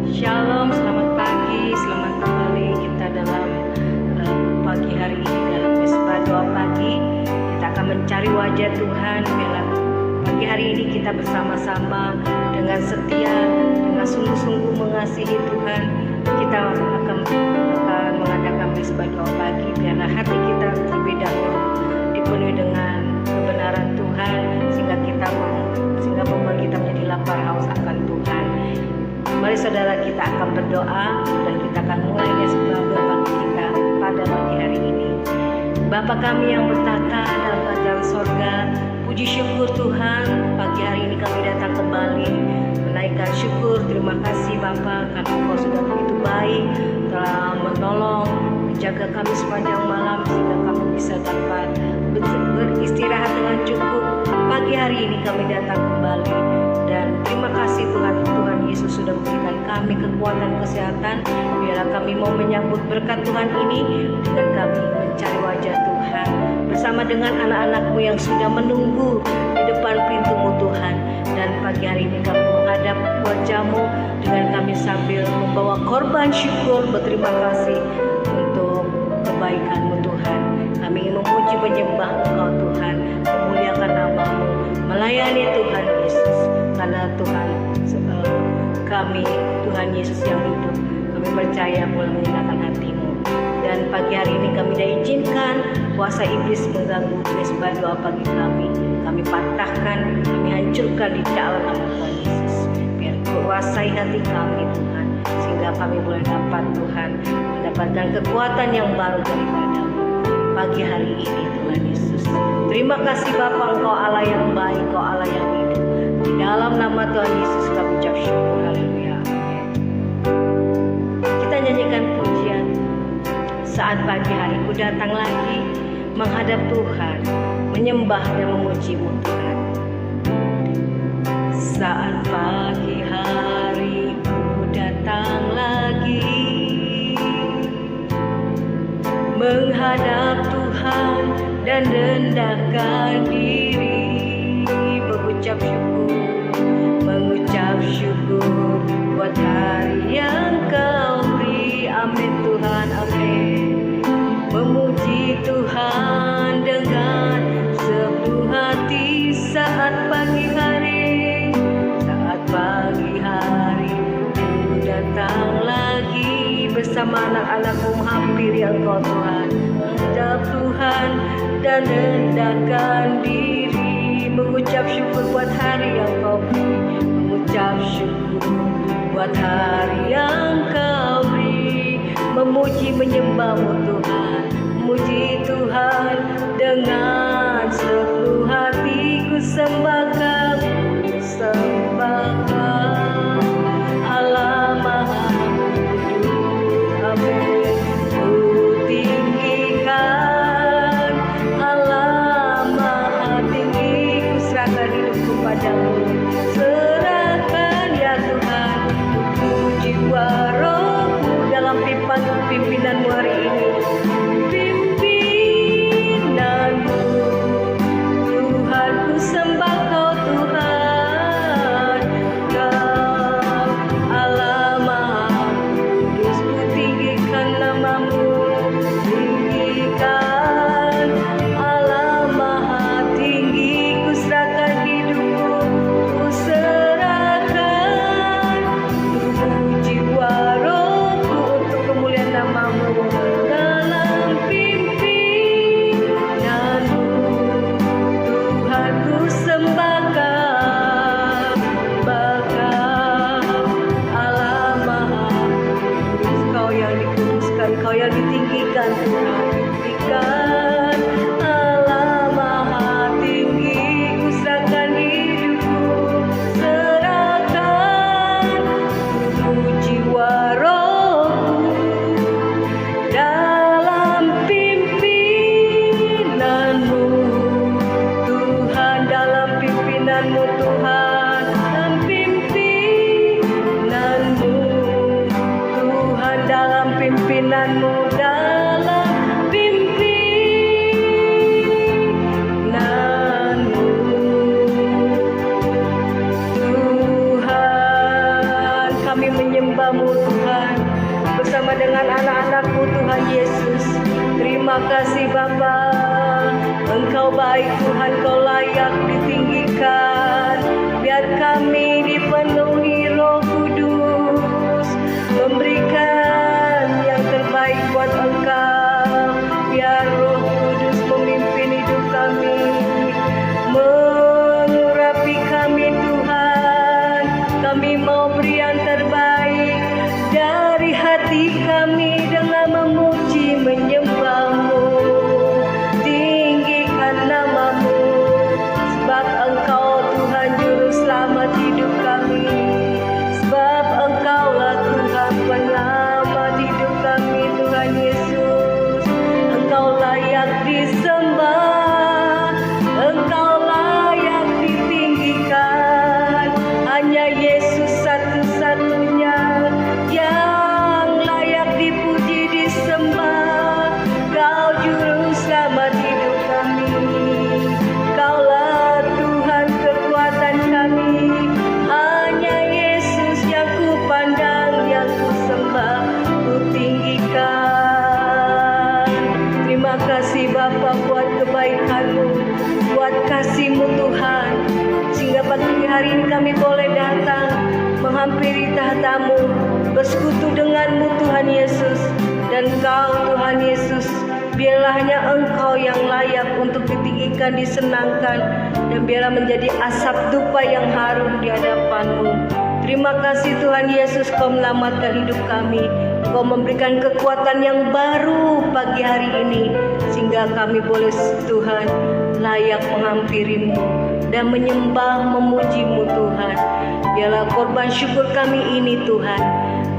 Shalom, selamat pagi, selamat kembali kita dalam pagi hari ini dalam Mesbah Doa Pagi. Kita akan mencari wajah Tuhan. Biarlah pagi hari ini kita bersama-sama dengan setia, dengan sungguh-sungguh mengasihi Tuhan. Kita akan mengadakan Mesbah Doa Pagi. Biarlah hati kita terlebih dahulu dipenuhi dengan kebenaran Tuhan, sehingga membuat kita menjadi lapar haus akan Tuhan. Mari saudara, kita akan berdoa dan kita akan mulai Mesbah Doa Pagi kita pada pagi hari ini. Bapa kami yang bertata dalam kerajaan sorga, puji syukur Tuhan, pagi hari ini kami datang kembali menaikkan syukur. Terima kasih Bapa, karena Engkau sudah begitu baik, telah menolong, menjaga kami sepanjang malam sehingga kami bisa dapat beristirahat dengan cukup. Pagi hari ini kami datang kembali dan terima kasih Tuhan Yesus sudah memberikan kami kekuatan kesehatan. Biarlah kami mau menyambut berkat Tuhan ini dengan kami mencari wajah Tuhan bersama dengan anak-anak-Mu yang sudah menunggu di depan pintu-Mu Tuhan. Dan pagi hari ini kami menghadap wajah-Mu dengan kami sambil membawa korban syukur berterima kasih untuk kebaikan-Mu Tuhan. Kami ingin memuji menyembah Engkau Tuhan, memuliakan nama-Mu, melayani Tuhan Yesus, karena kami Tuhan Yesus yang hidup, kami percaya boleh menyenangkan hati-Mu. Dan pagi hari ini kami dah izinkan kuasa iblis mengganggu Mesbah Doa Pagi kami. Kami patahkan, kami hancurkan di dalam nama Tuhan Yesus. Biar kuasai hati kami Tuhan, sehingga kami boleh dapat Tuhan mendapatkan kekuatan yang baru daripada-Mu pagi hari ini Tuhan Yesus. Terima kasih Bapa, Engkau Allah yang baik, Engkau Allah yang hidup. Di dalam nama Tuhan Yesus kami ucap syukur. Haleluya. Kita nyanyikan pujian saat pagi hari ku datang lagi menghadap Tuhan, menyembah dan memuji-Mu Tuhan. Saat pagi hari ku datang lagi menghadap Tuhan dan rendahkan diri, mengucap syukur buat hari yang Kau beri. Amin Tuhan, amin. Memuji Tuhan dengan sepenuh hati saat pagi hari ku datang lagi bersama anak-anak-Mu menghampiri Engkau Tuhan, menghadap Tuhan dan rendahkan diri, mengucap syukur buat hari yang Kau beri, mengucap syukur buat hari yang Kau beri, memuji menyembah-Mu Tuhan, memuji Tuhan dengan sepenuh hati ku sembahkan, Allah Maha Kudus, amin. Ku tinggikan Allah Maha Tinggi, ku serahkan hidupku padamu, serahkan ya Tuhan tubuh jiwa rohku dalam pimpinanmu hari ini. Pimpinanmu Tuhan, ku sembah Kau Tuhan, Kau Allah Maha Kudus, ku tinggikan nama-Mu, tinggikan Allah Maha Tinggi, ku serahkan hidupku, ku serahkan tubuh jiwa rohku untuk kemuliaan nama-Mu. menyembah-Mu Tuhan, bersama dengan anak-anak-Mu Tuhan Yesus. Terima kasih Bapa, Engkau baik Tuhan, Engkau layak ditinggikan. Biar kami dipenuhi Roh Kudus, memberikan yang terbaik buat Engkau. Biar Roh Kudus memimpin hidup kami, mengurapi kami Tuhan. Kami mau beri yang terbaik dari hati kami dengan memuji menyembah-Mu. Tinggikan nama-Mu, sebab Engkau Tuhan Juru Selamat hidup kami. Sebab Engkaulah Tuhan penyelamat hidup kami Tuhan Yesus. Engkau layak disembah, Engkau layak ditinggikan. Hanya Yesus satu-satunya yang layak dipuji disembah. Kau Juru Selamat hidup kami, Kaulah Tuhan kekuatan kami. Hanya Yesus yang ku pandang, yang ku sembah, ku tinggikan. Terima kasih Bapa buat kebaikan-Mu, buat kasih-Mu Tuhan, sehingga pagi hari ini kami boleh datang menghampiri tahta-Mu, bersekutu dengan-Mu Tuhan Yesus. Dan Kau Tuhan Yesus, biarlah hanya Engkau yang layak untuk ditinggikan, disenangkan, dan biarlah menjadi asap dupa yang harum di hadapan-Mu. Terima kasih Tuhan Yesus, Kau menyelamatkan hidup kami. Kau memberikan kekuatan yang baru pagi hari ini, sehingga kami boleh Tuhan layak menghampiri-Mu dan menyembah memuji-Mu Tuhan. Biarlah korban syukur kami ini Tuhan,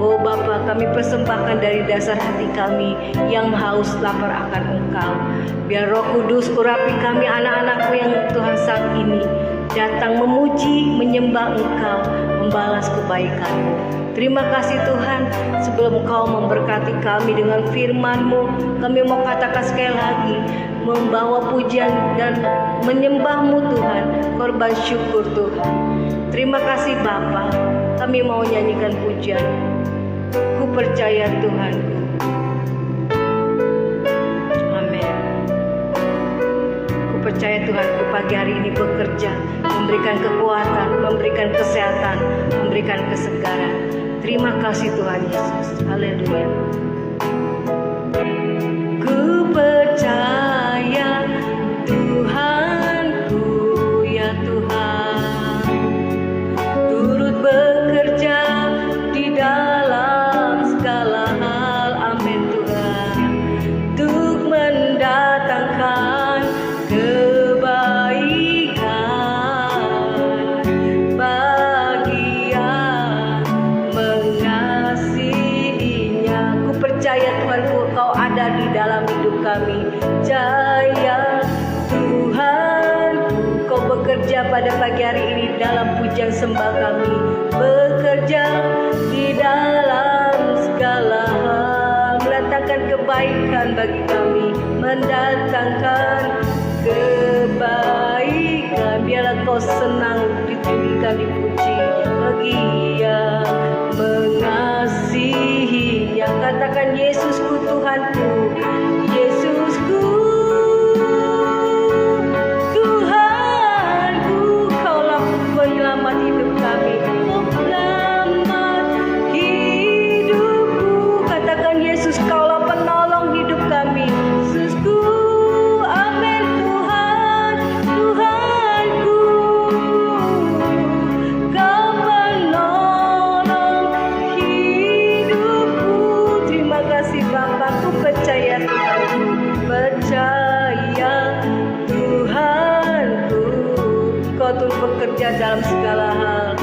oh Bapa, kami persembahkan dari dasar hati kami yang haus lapar akan Engkau. Biar Roh Kudus urapi kami anak-anak-Mu yang Tuhan saat ini datang memuji, menyembah Engkau, membalas kebaikan-Mu. Terima kasih Tuhan, sebelum Engkau memberkati kami dengan firman-Mu, kami mau katakan sekali lagi, membawa pujian dan menyembah-Mu Tuhan, korban syukur Tuhan. Terima kasih Bapa, kami mau nyanyikan pujian. Ku percaya Tuhanku. Amin. Ku percaya Tuhanku pagi hari ini bekerja, memberikan kekuatan, memberikan kesehatan, memberikan kesegaran. Terima kasih Tuhan Yesus. Haleluya. Ku percaya Tuhanku, ya Tuhan, turut bekerja di dalam segala hal. Amin Tuhan. Untuk mendatangkan kebaikan bagi yang mengasihinya. Ku percaya Tuhanku, Kau ada di dalam hidup kami. Jaya Tuhan, Kau bekerja pada pagi hari ini dalam pujian sembah kami. Bekerja di dalam segala hal, mendatangkan kebaikan bagi kami, mendatangkan kebaikan. Biarlah Kau senang ditinggikan, dipuji bagi yang mengasihinya. Katakan Yesusku Tuhanku, Yesusku Tuhanku, Kaulah penyelamat hidup kami, penyelamat hidupku. Katakan Yesus, Kaulah penolong hidup kami. Yesusku, amin Tuhan, Tuhanku, Kau penolong hidupku. Terima kasih Bapa, ku percaya Tuhanku, percaya Tuhanku. Kau turut bekerja dalam segala hal,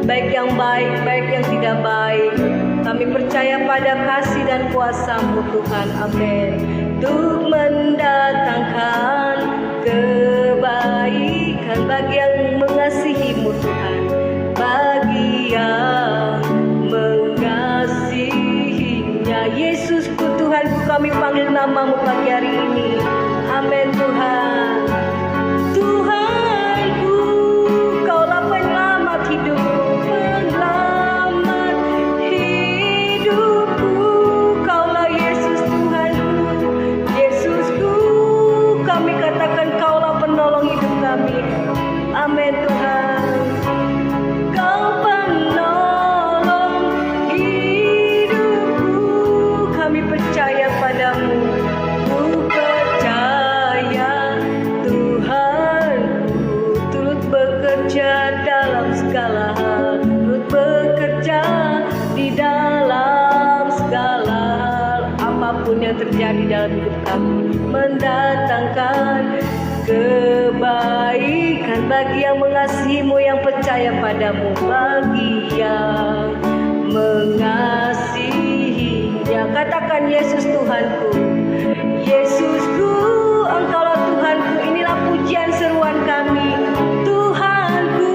baik yang baik, baik yang tidak baik. Kami percaya pada kasih dan kuasa-Mu Tuhan. Amin. Untuk mendatangkan kebaikan bagi yang mengasihi-Mu Tuhan, bagi yang mengasihinya. Yesusku Tuhanku, kami panggil nama-Mu pagi hari ini. Amin Tuhan. Tuhanku, Kaulah penyelamat hidupku, penyelamat hidupku. di dalam segala hal, apapun yang terjadi dalam hidup kami, mendatangkan kebaikan bagi yang mengasihi-Mu, yang percaya padamu, bagi yang mengasihinya. Katakan, Yesus Tuhanku, Yesusku, Engkaulah Tuhanku. Inilah pujian seruan kami. Tuhanku,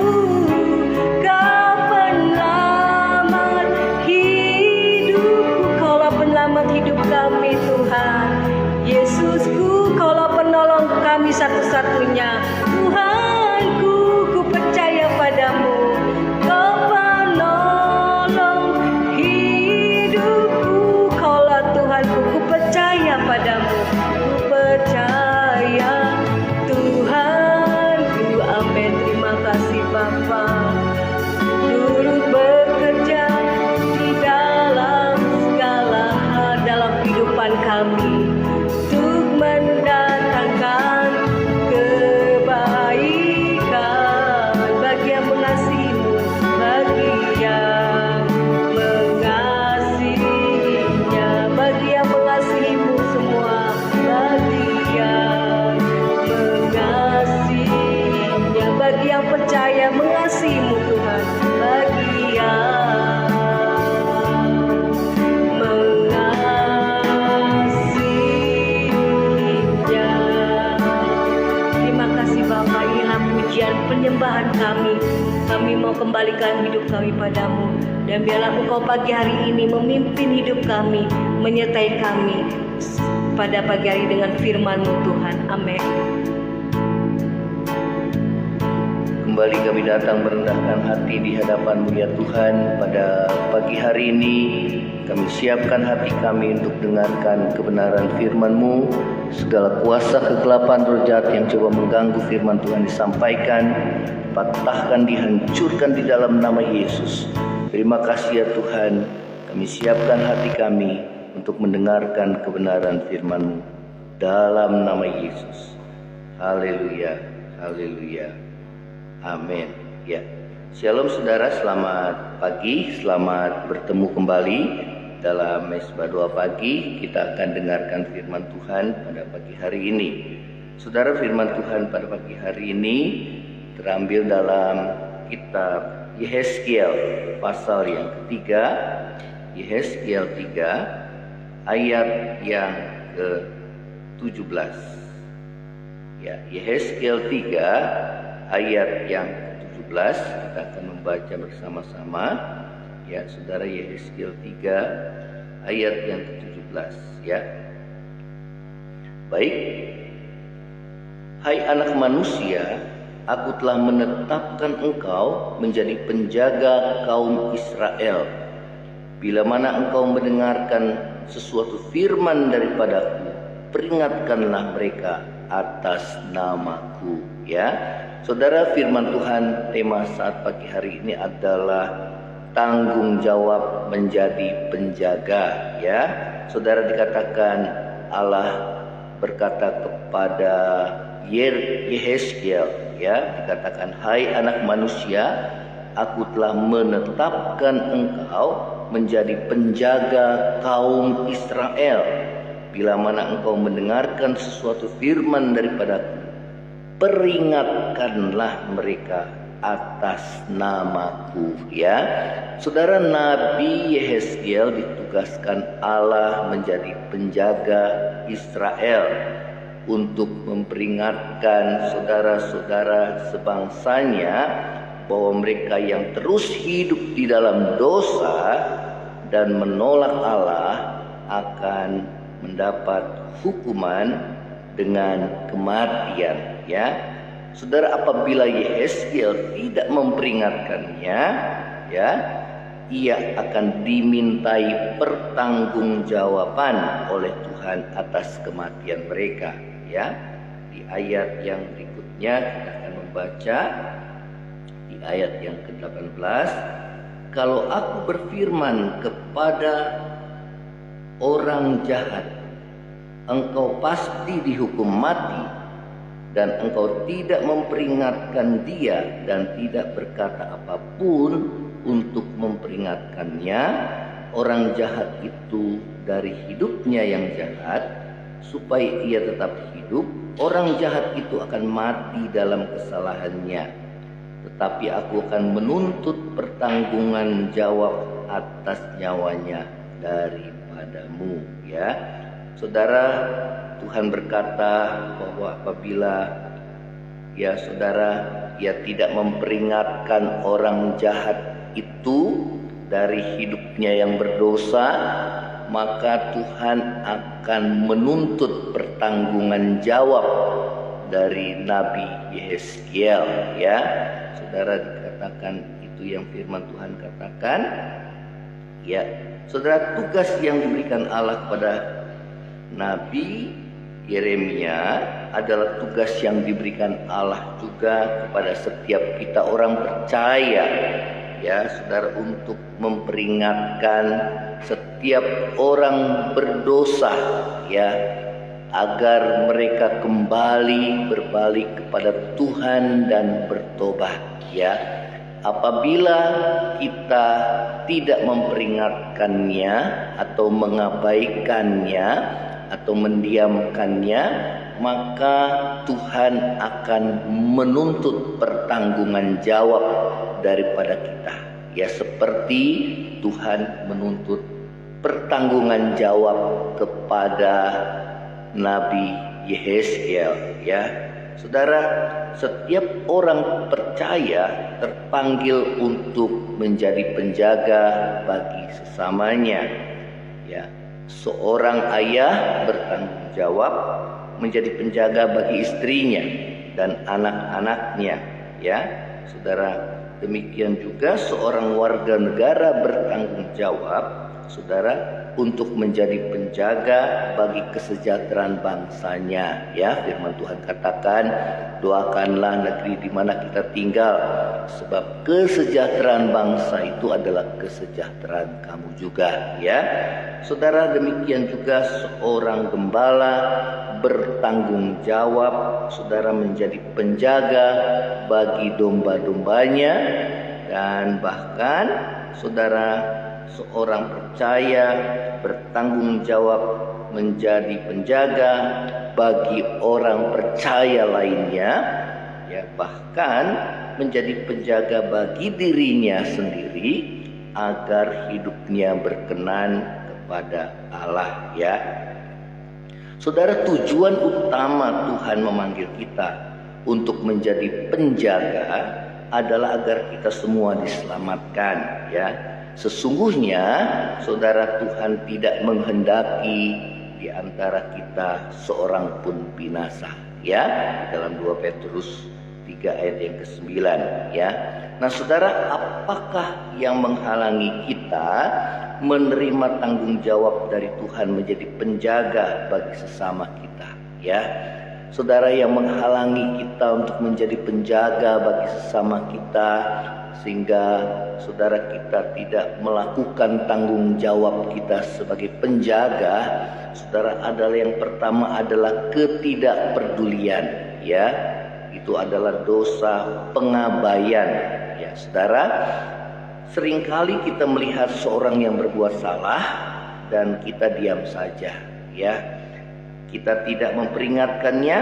Kau penyelamat hidupku, Kaulah penyelamat hidup kami Tuhan. Yesusku, Kaulah penolong kami satu-satunya. Tuhanku, ku percaya padamu, Kau penolong hidupku, Kaulah Tuhanku, ku percaya padamu, ku percaya Tuhanku. Amin. Terima kasih Bapa, turut bekerja di dalam segala hal dalam kehidupan kami, untuk mendatangkan kebaikan bagi yang mengasihi-Mu, bagi yang mengasihinya, bagi yang mengasihi-Mu semua, bagi yang mengasihinya, bagi yang percaya mengasihi-Mu Tuhan, bagi yang mengasihinya. Terima kasih Bapa, inilah pujian penyembahan kami. Kami mau kembalikan hidup kami padamu, dan biarlah Engkau pagi hari ini memimpin hidup kami, menyertai kami pada pagi hari dengan firman-Mu Tuhan. Amin. Kembali kami datang merendahkan hati di hadapan-Mu ya Tuhan. Pada pagi hari ini kami siapkan hati kami untuk dengarkan kebenaran firman-Mu. Segala kuasa kegelapan roh jahat yang coba mengganggu firman Tuhan disampaikan, patahkan, dihancurkan di dalam nama Yesus. Terima kasih ya Tuhan. Kami siapkan hati kami untuk mendengarkan kebenaran firman-Mu dalam nama Yesus. Haleluya, haleluya. Amin. Ya, shalom saudara, selamat pagi, selamat bertemu kembali dalam Mesbah Doa Pagi. Kita akan dengarkan firman Tuhan pada pagi hari ini. Saudara, firman Tuhan pada pagi hari ini terambil dalam kitab Yehezkiel pasal yang ketiga, Yehezkiel 3 ayat yang ke-17. Ya, Yehezkiel 3 ayat yang ke-17 kita akan membaca bersama-sama. Ya, saudara, Yehezkiel 3 ayat yang ke-17 ya. Baik. Hai anak manusia, aku telah menetapkan engkau menjadi penjaga kaum Israel. Bila mana engkau mendengarkan sesuatu firman daripadaku, peringatkanlah mereka atas namaku. Ya, saudara, firman Tuhan tema saat pagi hari ini adalah tanggung jawab menjadi penjaga. Ya, saudara, dikatakan Allah berkata kepada Yehezkiel, ya, dikatakan, hai anak manusia, aku telah menetapkan engkau menjadi penjaga kaum Israel. Bila mana engkau mendengarkan sesuatu firman daripadaku, peringatkanlah mereka atas namaku. Ya, saudara, Nabi Yehezkiel ditugaskan Allah menjadi penjaga Israel untuk memperingatkan saudara-saudara sebangsanya bahwa mereka yang terus hidup di dalam dosa dan menolak Allah akan mendapat hukuman dengan kematian. Ya, saudara, apabila Yehezkiel tidak memperingatkannya, ya, ia akan dimintai pertanggungjawaban oleh Tuhan atas kematian mereka. Ya, di ayat yang berikutnya kita akan membaca di ayat yang ke-18, kalau aku berfirman kepada orang jahat, engkau pasti dihukum mati, dan engkau tidak memperingatkan dia dan tidak berkata apapun, untuk memperingatkannya, orang jahat itu dari hidupnya yang jahat, supaya ia tetap hidup. Orang jahat itu akan mati dalam kesalahannya, tetapi aku akan menuntut pertanggungan jawab atas nyawanya daripadamu. Ya, saudara, Tuhan berkata bahwa apabila saudara, ia tidak memperingatkan orang jahat itu dari hidupnya yang berdosa, maka Tuhan akan menuntut pertanggungan jawab dari Nabi Yehezkiel. Ya, saudara, dikatakan itu yang firman Tuhan katakan. Ya, saudara, tugas yang diberikan Allah kepada Nabi Yeremia adalah tugas yang diberikan Allah juga kepada setiap kita orang percaya, ya saudara, untuk memperingatkan setiap orang berdosa, ya, agar mereka kembali berbalik kepada Tuhan dan bertobat. Ya, apabila kita tidak memperingatkannya atau mengabaikannya atau mendiamkannya, maka Tuhan akan menuntut pertanggungan jawab daripada kita. Ya, seperti Tuhan menuntut pertanggungan jawab kepada Nabi Yehezkiel. Ya, saudara, setiap orang percaya terpanggil untuk menjadi penjaga bagi sesamanya. Ya, seorang ayah bertanggung jawab menjadi penjaga bagi istrinya dan anak-anaknya. Ya, saudara, demikian juga seorang warga negara bertanggung jawab, saudara, untuk menjadi penjaga bagi kesejahteraan bangsanya. Ya, firman Tuhan katakan, doakanlah negeri di mana kita tinggal, sebab kesejahteraan bangsa itu adalah kesejahteraan kamu juga. Ya, saudara, demikian juga seorang gembala bertanggung jawab, saudara, menjadi penjaga bagi domba-dombanya, dan bahkan saudara, seorang percaya bertanggung jawab menjadi penjaga bagi orang percaya lainnya, ya, bahkan menjadi penjaga bagi dirinya sendiri agar hidupnya berkenan kepada Allah. Ya, saudara, tujuan utama Tuhan memanggil kita untuk menjadi penjaga adalah agar kita semua diselamatkan. Ya, sesungguhnya saudara, Tuhan tidak menghendaki di antara kita seorang pun binasa. Ya, dalam 2 Petrus 3 ayat yang ke-9. Ya, nah saudara, apakah yang menghalangi kita menerima tanggung jawab dari Tuhan menjadi penjaga bagi sesama kita? Ya, saudara, yang menghalangi kita untuk menjadi penjaga bagi sesama kita sehingga saudara kita tidak melakukan tanggung jawab kita sebagai penjaga, saudara, adalah yang pertama adalah ketidakpedulian. Ya, itu adalah dosa pengabaian. Ya, saudara, seringkali kita melihat seorang yang berbuat salah dan kita diam saja. Ya, kita tidak memperingatkannya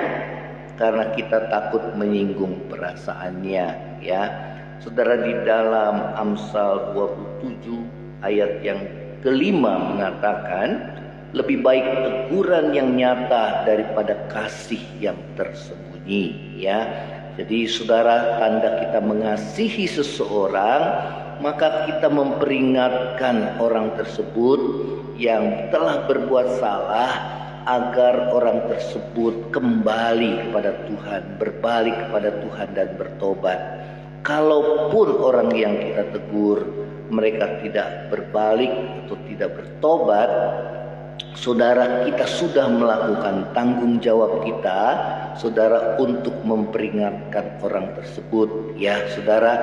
karena kita takut menyinggung perasaannya. Ya, saudara, di dalam Amsal 27 ayat yang ke-5 mengatakan, lebih baik teguran yang nyata daripada kasih yang tersembunyi. Ya, jadi saudara, tanda kita mengasihi seseorang, maka kita memperingatkan orang tersebut yang telah berbuat salah agar orang tersebut kembali kepada Tuhan, berbalik kepada Tuhan dan bertobat. Kalaupun orang yang kita tegur mereka tidak berbalik atau tidak bertobat, saudara, kita sudah melakukan tanggung jawab kita, saudara, untuk memperingatkan orang tersebut. Ya, saudara,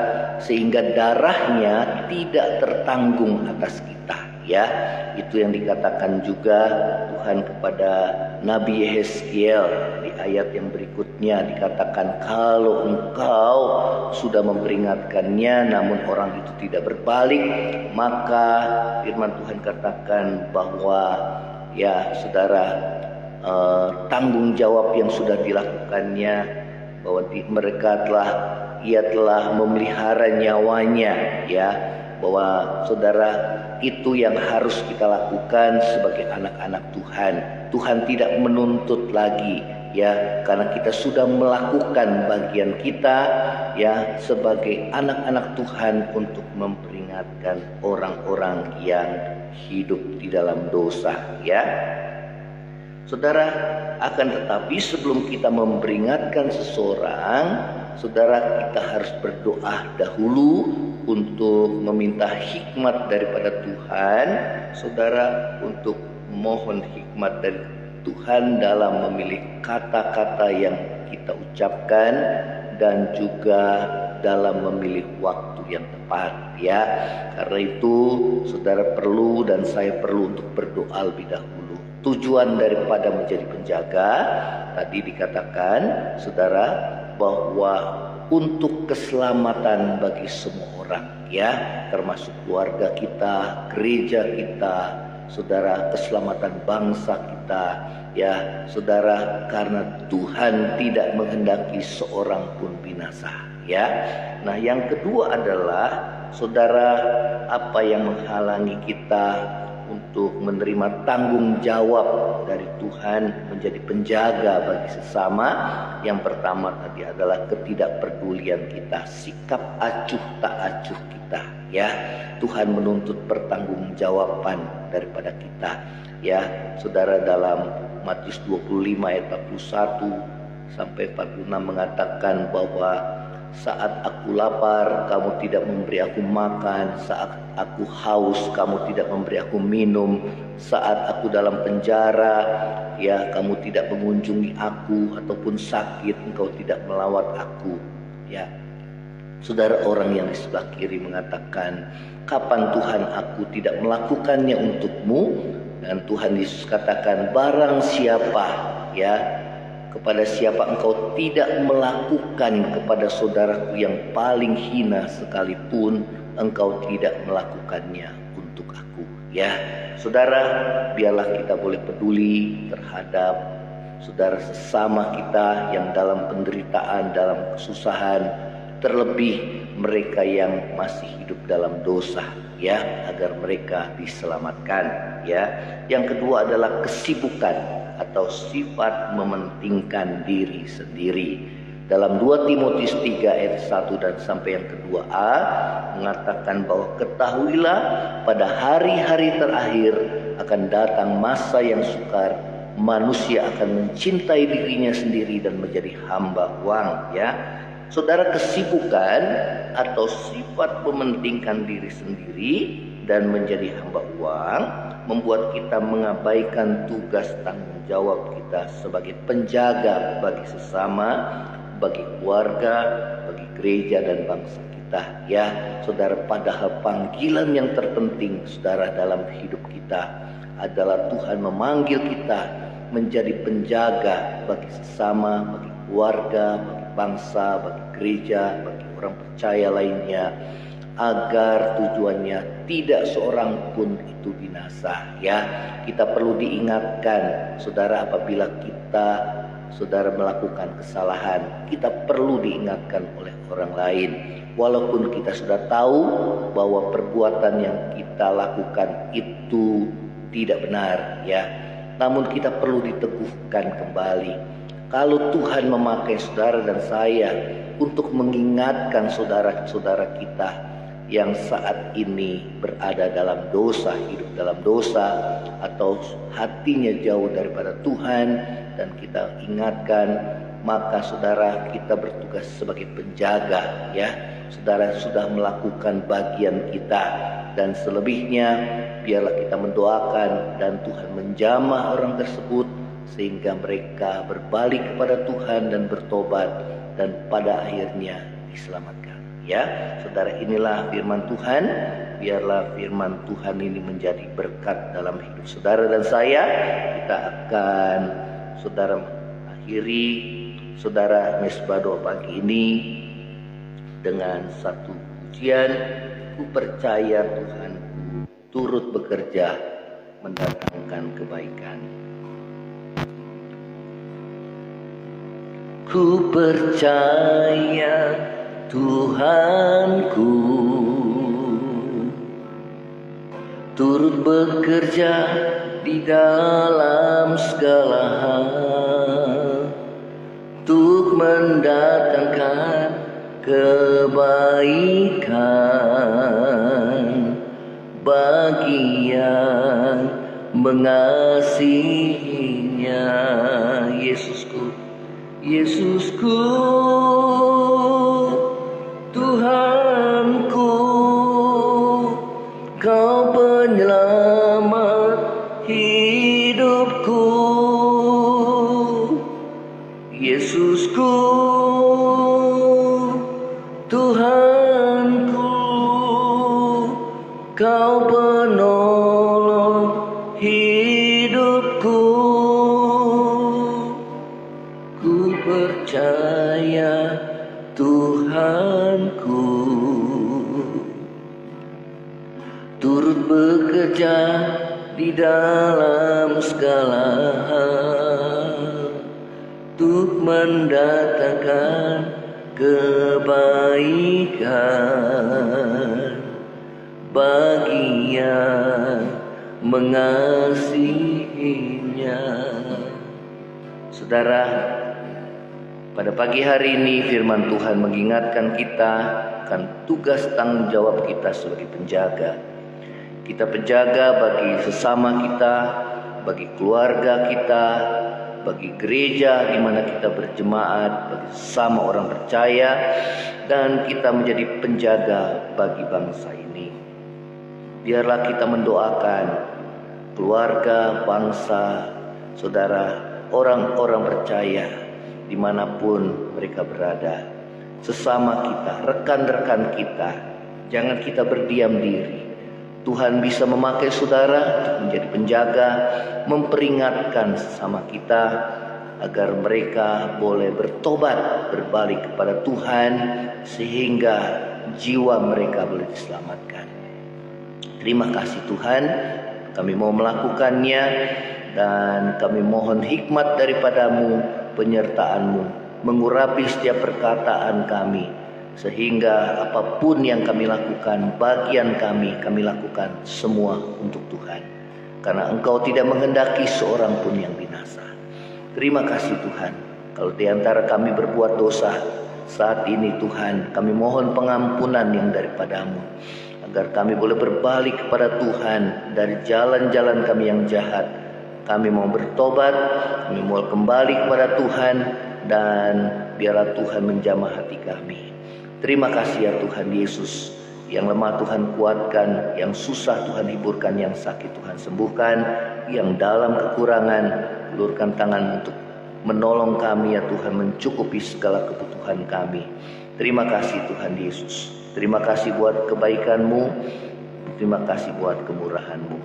sehingga darahnya tidak tertanggung atas kita. ya. Itu yang dikatakan juga Tuhan kepada Nabi Yehezkiel di ayat yang berikutnya, dikatakan kalau engkau sudah memperingatkannya namun orang itu tidak berbalik, maka firman Tuhan katakan bahwa ya saudara, tanggung jawab yang sudah dilakukannya, bahwa ia telah memelihara nyawanya, ya, bahwa saudara itu yang harus kita lakukan sebagai anak-anak Tuhan. Tuhan tidak menuntut lagi, ya, karena kita sudah melakukan bagian kita, ya, sebagai anak-anak Tuhan untuk memperingatkan orang-orang yang hidup di dalam dosa, ya. Saudara, akan tetapi sebelum kita memperingatkan seseorang, saudara, kita harus berdoa dahulu untuk meminta hikmat daripada Tuhan, saudara, untuk mohon hikmat dari Tuhan dalam memilih kata-kata yang kita ucapkan dan juga dalam memilih waktu yang tepat, ya. Karena itu saudara perlu dan saya perlu untuk berdoa lebih dahulu. Tujuan daripada menjadi penjaga tadi dikatakan, saudara, bahwa untuk keselamatan bagi semua orang, ya, termasuk keluarga kita, gereja kita, saudara, keselamatan bangsa kita, ya, saudara, karena Tuhan tidak menghendaki seorang pun binasa, ya. Nah, yang kedua adalah, saudara, apa yang menghalangi kita untuk menerima tanggung jawab dari Tuhan menjadi penjaga bagi sesama? Yang pertama tadi adalah ketidakpedulian kita, sikap acuh tak acuh kita, ya. Tuhan menuntut pertanggungjawaban daripada kita, ya. Saudara, dalam Matius 25 ayat 41 sampai 46 mengatakan bahwa saat aku lapar, kamu tidak memberi aku makan. Saat aku haus, kamu tidak memberi aku minum. Saat aku dalam penjara, ya, kamu tidak mengunjungi aku. Ataupun sakit, engkau tidak melawat aku, ya. Saudara, orang yang di sebelah kiri mengatakan, kapan Tuhan aku tidak melakukannya untukmu? Dan Tuhan Yesus katakan, barang siapa, ya, kepada siapa engkau tidak melakukan kepada saudaraku yang paling hina sekalipun, engkau tidak melakukannya untuk aku, ya. Saudara, biarlah kita boleh peduli terhadap saudara sesama kita yang dalam penderitaan, dalam kesusahan, terlebih mereka yang masih hidup dalam dosa, ya, agar mereka diselamatkan, ya. Yang kedua adalah kesibukan atau sifat mementingkan diri sendiri. Dalam 2 Timotius 3 ayat 1 dan sampai yang kedua A mengatakan bahwa ketahuilah pada hari-hari terakhir akan datang masa yang sukar, manusia akan mencintai dirinya sendiri dan menjadi hamba uang, ya. Saudara, kesibukan atau sifat mementingkan diri sendiri dan menjadi hamba uang membuat kita mengabaikan tugas tanggung jawab kita sebagai penjaga bagi sesama, bagi keluarga, bagi gereja dan bangsa kita, ya. Saudara, padahal panggilan yang terpenting, saudara, dalam hidup kita adalah Tuhan memanggil kita menjadi penjaga bagi sesama, bagi keluarga, bagi bangsa, bagi gereja, bagi orang percaya lainnya, agar tujuannya tidak seorang pun itu binasa, ya. Kita perlu diingatkan, saudara, apabila kita, saudara, melakukan kesalahan, kita perlu diingatkan oleh orang lain. Walaupun kita sudah tahu bahwa perbuatan yang kita lakukan itu tidak benar, ya, namun kita perlu diteguhkan kembali. Kalau Tuhan memakai saudara dan saya untuk mengingatkan saudara-saudara kita yang saat ini berada dalam dosa, hidup dalam dosa, atau hatinya jauh daripada Tuhan, dan kita ingatkan, maka saudara, kita bertugas sebagai penjaga, ya. Saudara sudah melakukan bagian kita, dan selebihnya biarlah kita mendoakan dan Tuhan menjamah orang tersebut sehingga mereka berbalik kepada Tuhan dan bertobat dan pada akhirnya diselamatkan, ya. Saudara, inilah firman Tuhan biarlah firman Tuhan ini menjadi berkat dalam hidup saudara dan saya. Kita akan saudara akhiri saudara mesbah doa pagi ini dengan satu pujian. Ku percaya Tuhanku turut bekerja mendatangkan kebaikan. Ku percaya Tuhanku turut bekerja di dalam segala hal untuk mendatangkan kebaikan bagi yang mengasihinya. Yesusku, Tuhanku, Kau penyelamat hidupku. Yesusku, Tuhanku, Kau penolong hidupku. Ku percaya Tuhanku turut bekerja di dalam segala hal untuk mendatangkan kebaikan bagi yang mengasihinya. Saudara, pada pagi hari ini firman Tuhan mengingatkan kita akan tugas tanggung jawab kita sebagai penjaga. Kita penjaga bagi sesama kita, bagi keluarga kita, bagi gereja di mana kita berjemaat, bagi sesama orang percaya, dan kita menjadi penjaga bagi bangsa ini. Biarlah kita mendoakan keluarga, bangsa, saudara, orang-orang percaya dimanapun mereka berada, sesama kita, rekan-rekan kita. Jangan kita berdiam diri. Tuhan bisa memakai saudara untuk menjadi penjaga, memperingatkan sesama kita agar mereka boleh bertobat, berbalik kepada Tuhan, sehingga jiwa mereka boleh diselamatkan. Terima kasih Tuhan, kami mau melakukannya, dan kami mohon hikmat daripadamu, penyertaan-Mu, mengurapi setiap perkataan kami, sehingga apapun yang kami lakukan, bagian kami lakukan semua untuk Tuhan, karena Engkau tidak menghendaki seorang pun yang binasa. Terima kasih Tuhan. Kalau di antara kami berbuat dosa saat ini Tuhan, kami mohon pengampunan yang daripadamu, agar kami boleh berbalik kepada Tuhan dari jalan-jalan kami yang jahat. Kami mau bertobat, kami mau kembali kepada Tuhan, dan biarlah Tuhan menjamah hati kami. Terima kasih ya Tuhan Yesus. Yang lemah Tuhan kuatkan, yang susah Tuhan hiburkan, yang sakit Tuhan sembuhkan, yang dalam kekurangan ulurkan tangan untuk menolong kami ya Tuhan, mencukupi segala kebutuhan kami. Terima kasih Tuhan Yesus. Terima kasih buat kebaikan-Mu. Terima kasih buat kemurahan-Mu.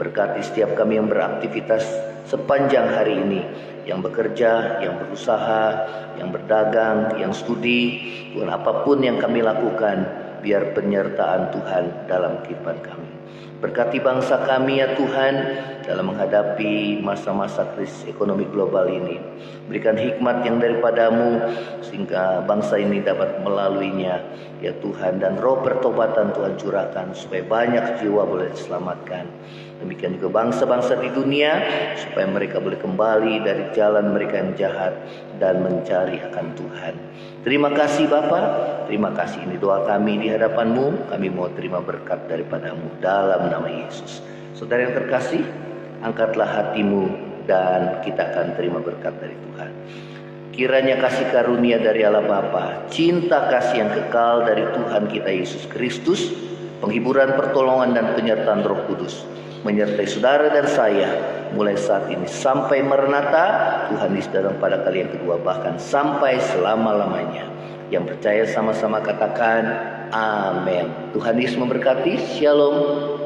Berkati setiap kami yang beraktivitas sepanjang hari ini, yang bekerja, yang berusaha, yang berdagang, yang studi. Tuhan, apapun yang kami lakukan, biar penyertaan Tuhan dalam kehidupan kami. Berkati bangsa kami ya Tuhan, dalam menghadapi masa-masa krisis ekonomi global ini. Berikan hikmat yang daripadamu, sehingga bangsa ini dapat melaluinya ya Tuhan. Dan roh pertobatan Tuhan curahkan, supaya banyak jiwa boleh diselamatkan. Demikian juga bangsa-bangsa di dunia, supaya mereka boleh kembali dari jalan mereka yang jahat dan mencari akan Tuhan. Terima kasih Bapa, terima kasih, ini doa kami di hadapan-Mu. Kami mau terima berkat daripada-Mu dalam nama Yesus. Saudara yang terkasih, angkatlah hatimu dan kita akan terima berkat dari Tuhan. Kiranya kasih karunia dari Allah Bapa, cinta kasih yang kekal dari Tuhan kita Yesus Kristus, penghiburan, pertolongan, dan penyertaan Roh Kudus menyertai saudara dan saya mulai saat ini sampai Maranatha, Tuhan Yesus datang pada kali yang kedua, bahkan sampai selama-lamanya. Yang percaya sama-sama katakan amin. Tuhan Yesus memberkati. Shalom.